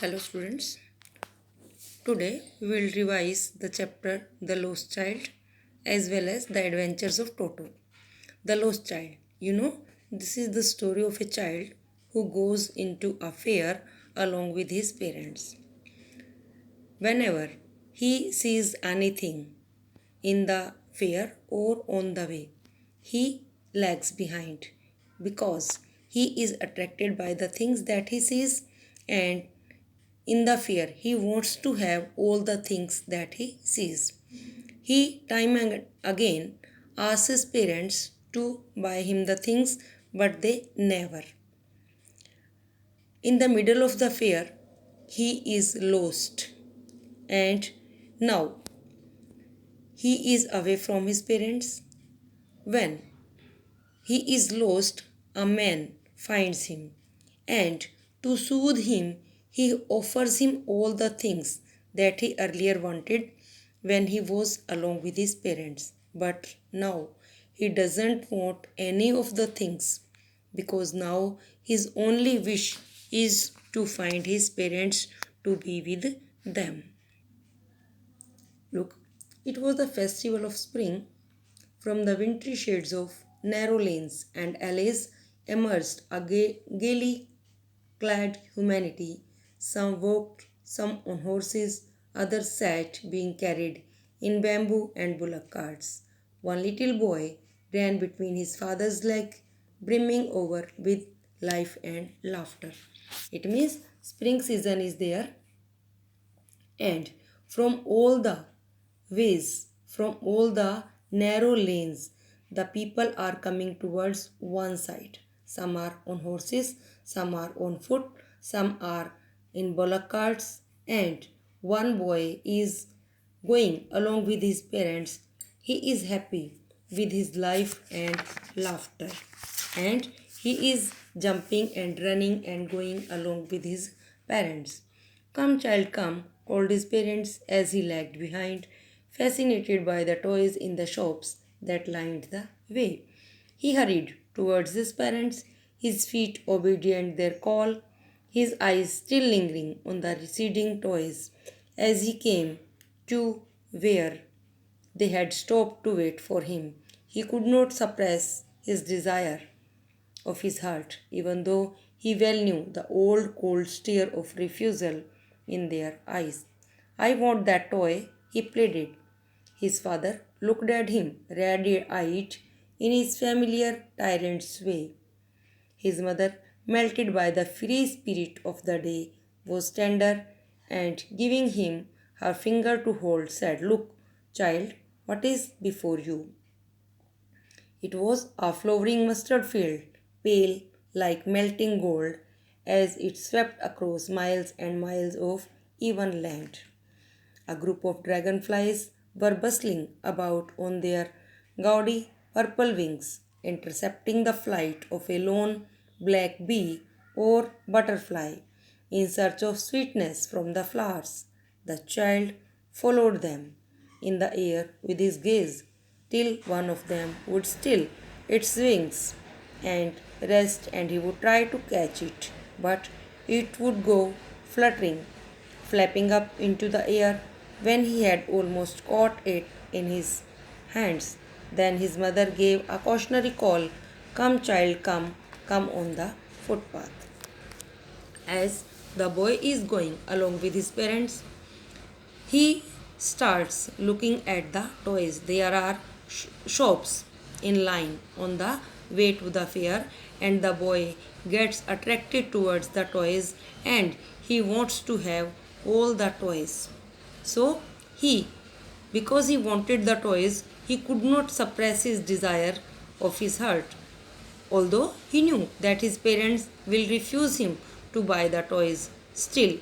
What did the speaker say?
Hello students, today we will revise the chapter The Lost Child as well as The Adventures of Toto. The Lost Child. This is the story of a child who goes into a fair along with his parents. Whenever he sees anything in the fair or on the way, he lags behind because he is attracted by the things that he sees, and in the fear he wants to have all the things that he sees. He time and again asks his parents to buy him the things, but they never. In the middle of the fair, he is lost, and now he is away from his parents. When he is lost, a man finds him, and to soothe him, he offers him all the things that he earlier wanted when he was along with his parents. But now he doesn't want any of the things because now his only wish is to find his parents to be with them. Look, it was the festival of spring. From the wintry shades of narrow lanes and alleys emerged a gaily clad humanity. Some walked, some on horses, others sat being carried in bamboo and bullock carts. One little boy ran between his father's legs, brimming over with life and laughter. It means spring season is there, and from all the ways, from all the narrow lanes, the people are coming towards one side. Some are on horses, some are on foot, some are in bullock carts, and one boy is going along with his parents. He is happy with his life and laughter, and he is jumping and running and going along with his parents. Come, child, come, called his parents as he lagged behind, fascinated by the toys in the shops that lined the way. He hurried towards his parents, his feet obedient their call, his eyes still lingering on the receding toys as he came to where they had stopped to wait for him. He could not suppress his desire of his heart, even though he well knew the old cold stare of refusal in their eyes. I want that toy, he pleaded. His father looked at him, red eyed, in his familiar tyrant's way. His mother, melted by the free spirit of the day, was tender and, giving him her finger to hold, said, "Look, child, what is before you?" It was a flowering mustard field, pale like melting gold, as it swept across miles and miles of even land. A group of dragonflies were bustling about on their gaudy purple wings, intercepting the flight of a lone black bee or butterfly in search of sweetness from the flowers. The child followed them in the air with his gaze till one of them would still its wings and rest, and he would try to catch it, but it would go fluttering, flapping up into the air when he had almost caught it in his hands. Then his mother gave a cautionary call, "Come, child, come, come on the footpath." As the boy is going along with his parents, he starts looking at the toys. There are shops in line on the way to the fair, and the boy gets attracted towards the toys and he wants to have all the toys. So he, because he wanted the toys, he could not suppress his desire of his heart. Although he knew that his parents will refuse him to buy the toys, still